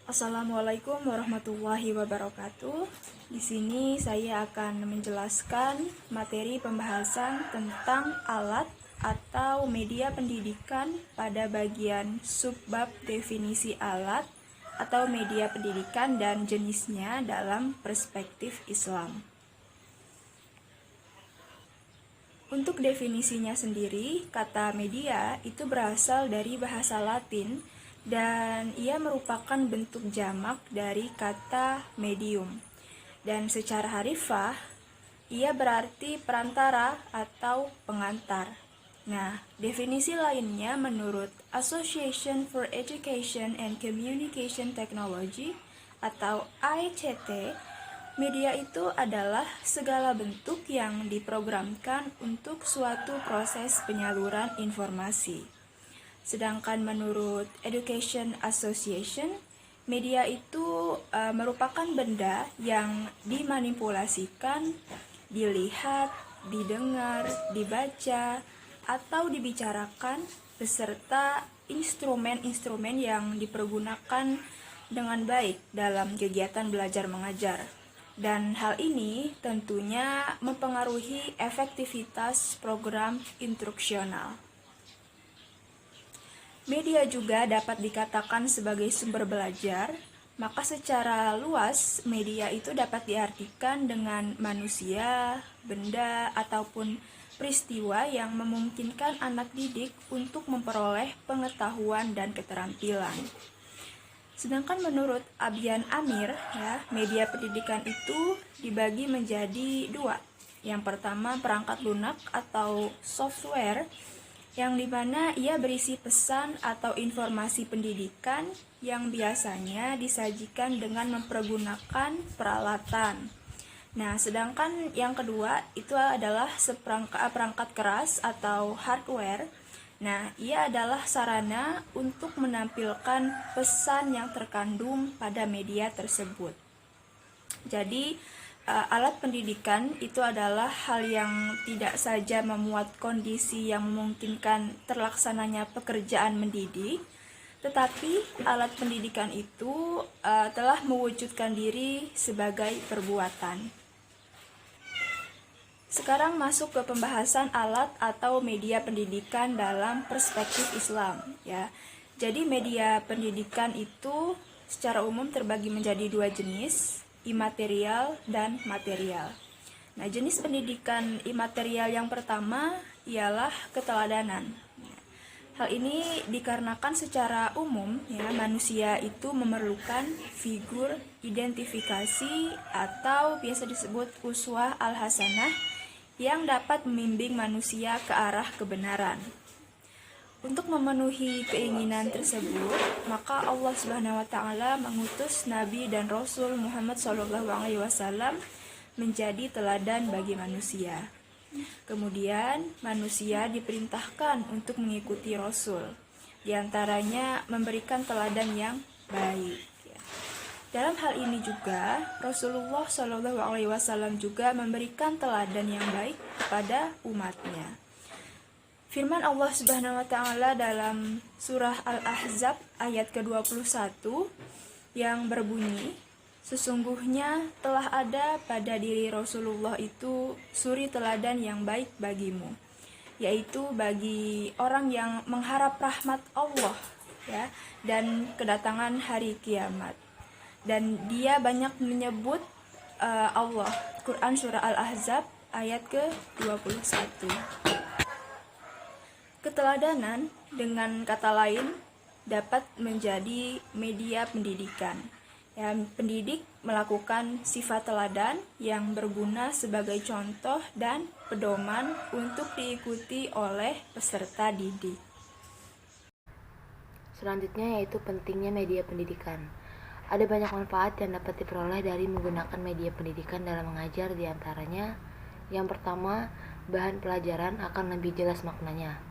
Assalamualaikum warahmatullahi wabarakatuh. Di sini saya akan menjelaskan materi pembahasan tentang alat atau media pendidikan pada bagian subbab definisi alat atau media pendidikan dan jenisnya dalam perspektif Islam. Untuk definisinya sendiri, kata media itu berasal dari bahasa Latin dan ia merupakan bentuk jamak dari kata medium. Dan secara harfiah, ia berarti perantara atau pengantar. Nah, definisi lainnya menurut Association for Education and Communication Technology atau AECT, media itu adalah segala bentuk yang diprogramkan untuk suatu proses penyaluran informasi. Sedangkan menurut Education Association, media itu merupakan benda yang dimanipulasikan, dilihat, didengar, dibaca, atau dibicarakan beserta instrumen-instrumen yang dipergunakan dengan baik dalam kegiatan belajar mengajar. Dan hal ini tentunya mempengaruhi efektivitas program instruksional. Media juga dapat dikatakan sebagai sumber belajar, maka secara luas media itu dapat diartikan dengan manusia, benda, ataupun peristiwa yang memungkinkan anak didik untuk memperoleh pengetahuan dan keterampilan. Sedangkan menurut Abyan Amir, media pendidikan itu dibagi menjadi dua. Yang pertama perangkat lunak atau software, yang dimana ia berisi pesan atau informasi pendidikan yang biasanya disajikan dengan mempergunakan peralatan. Nah, sedangkan yang kedua itu adalah perangkat keras atau hardware. Nah, ia adalah sarana untuk menampilkan pesan yang terkandung pada media tersebut. Jadi, alat pendidikan itu adalah hal yang tidak saja memuat kondisi yang memungkinkan terlaksananya pekerjaan mendidik, tetapi alat pendidikan itu telah mewujudkan diri sebagai perbuatan. Sekarang masuk ke pembahasan alat atau media pendidikan dalam perspektif Islam, ya. Jadi media pendidikan itu secara umum terbagi menjadi dua jenis, imaterial dan material. Nah, jenis pendidikan imaterial yang pertama ialah keteladanan. Hal ini dikarenakan secara umum manusia itu memerlukan figur identifikasi atau biasa disebut uswah al-hasanah yang dapat membimbing manusia ke arah kebenaran. Untuk memenuhi keinginan tersebut, maka Allah Subhanahu wa taala mengutus Nabi dan Rasul Muhammad SAW menjadi teladan bagi manusia. Kemudian manusia diperintahkan untuk mengikuti Rasul, di antaranya memberikan teladan yang baik. Dalam hal ini juga Rasulullah SAW juga memberikan teladan yang baik kepada umatnya. Firman Allah Subhanahu wa taala dalam surah Al-Ahzab ayat ke-21 yang berbunyi, sesungguhnya telah ada pada diri Rasulullah itu suri teladan yang baik bagimu, yaitu bagi orang yang mengharap rahmat Allah dan kedatangan hari kiamat. Dan dia banyak menyebut Allah. Quran surah Al-Ahzab ayat ke-21. Keteladanan dengan kata lain dapat menjadi media pendidikan. Pendidik melakukan sifat teladan yang berguna sebagai contoh dan pedoman untuk diikuti oleh peserta didik. Selanjutnya yaitu pentingnya media pendidikan. Ada banyak manfaat yang dapat diperoleh dari menggunakan media pendidikan dalam mengajar, diantaranya yang pertama, bahan pelajaran akan lebih jelas maknanya,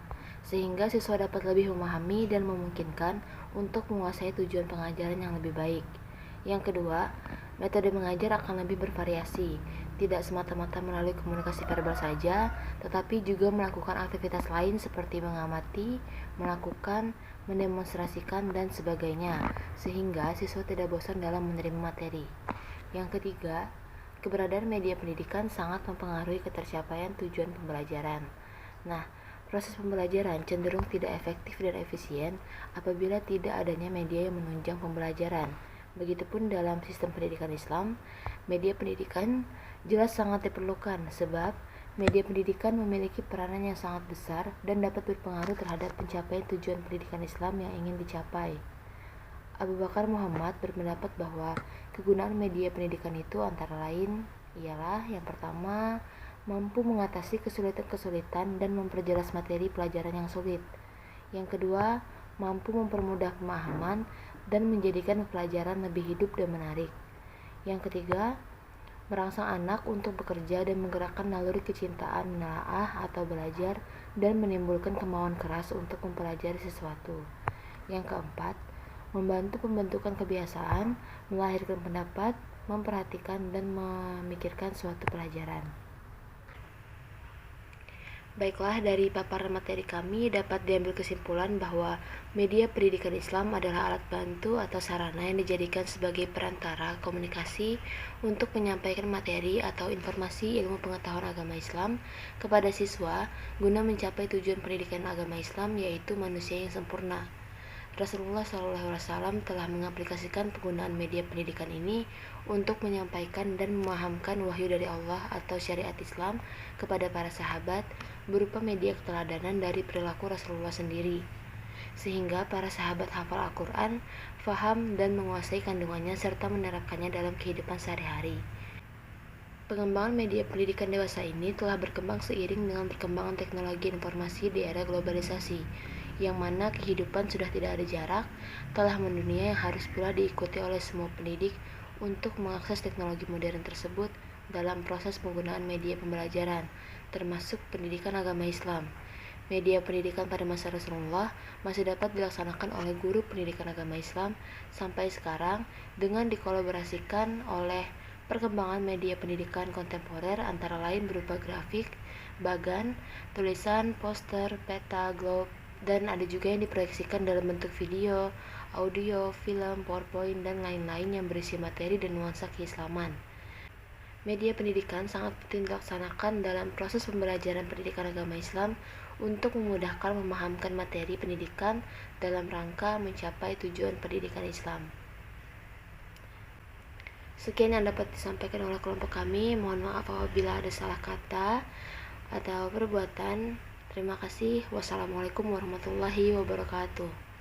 sehingga siswa dapat lebih memahami dan memungkinkan untuk menguasai tujuan pengajaran yang lebih baik. Yang kedua, metode mengajar akan lebih bervariasi, tidak semata-mata melalui komunikasi verbal saja, tetapi juga melakukan aktivitas lain seperti mengamati, melakukan, mendemonstrasikan, dan sebagainya, sehingga siswa tidak bosan dalam menerima materi. Yang ketiga, keberadaan media pendidikan sangat mempengaruhi ketercapaian tujuan pembelajaran. Nah, proses pembelajaran cenderung tidak efektif dan efisien apabila tidak adanya media yang menunjang pembelajaran. Begitupun dalam sistem pendidikan Islam, media pendidikan jelas sangat diperlukan sebab media pendidikan memiliki peranan yang sangat besar dan dapat berpengaruh terhadap pencapaian tujuan pendidikan Islam yang ingin dicapai. Abu Bakar Muhammad berpendapat bahwa kegunaan media pendidikan itu antara lain ialah yang pertama, mampu mengatasi kesulitan-kesulitan dan memperjelas materi pelajaran yang sulit. Yang kedua, mampu mempermudah pemahaman dan menjadikan pelajaran lebih hidup dan menarik. Yang ketiga, merangsang anak untuk bekerja dan menggerakkan naluri kecintaan menelaah atau belajar dan menimbulkan kemauan keras untuk mempelajari sesuatu. Yang keempat, membantu pembentukan kebiasaan, melahirkan pendapat, memperhatikan dan memikirkan suatu pelajaran. Baiklah, dari paparan materi kami dapat diambil kesimpulan bahwa media pendidikan Islam adalah alat bantu atau sarana yang dijadikan sebagai perantara komunikasi untuk menyampaikan materi atau informasi ilmu pengetahuan agama Islam kepada siswa guna mencapai tujuan pendidikan agama Islam, yaitu manusia yang sempurna. Rasulullah SAW telah mengaplikasikan penggunaan media pendidikan ini untuk menyampaikan dan memahamkan wahyu dari Allah atau syariat Islam kepada para sahabat berupa media keteladanan dari perilaku Rasulullah sendiri, sehingga para sahabat hafal Al-Quran, faham dan menguasai kandungannya serta menerapkannya dalam kehidupan sehari-hari. Pengembangan media pendidikan dewasa ini telah berkembang seiring dengan perkembangan teknologi informasi di era globalisasi, yang mana kehidupan sudah tidak ada jarak, telah mendunia yang harus pula diikuti oleh semua pendidik untuk mengakses teknologi modern tersebut dalam proses penggunaan media pembelajaran, termasuk pendidikan agama Islam. Media pendidikan pada masa Rasulullah masih dapat dilaksanakan oleh guru pendidikan agama Islam sampai sekarang dengan dikolaborasikan oleh perkembangan media pendidikan kontemporer antara lain berupa grafik, bagan, tulisan, poster, peta, globe, dan ada juga yang diproyeksikan dalam bentuk video, audio, film, PowerPoint, dan lain-lain yang berisi materi dan nuansa keislaman. Media pendidikan sangat penting dilaksanakan dalam proses pembelajaran pendidikan agama Islam untuk memudahkan memahamkan materi pendidikan dalam rangka mencapai tujuan pendidikan Islam. Sekian yang dapat disampaikan oleh kelompok kami. Mohon maaf apabila ada salah kata atau perbuatan. Terima kasih. Wassalamualaikum warahmatullahi wabarakatuh.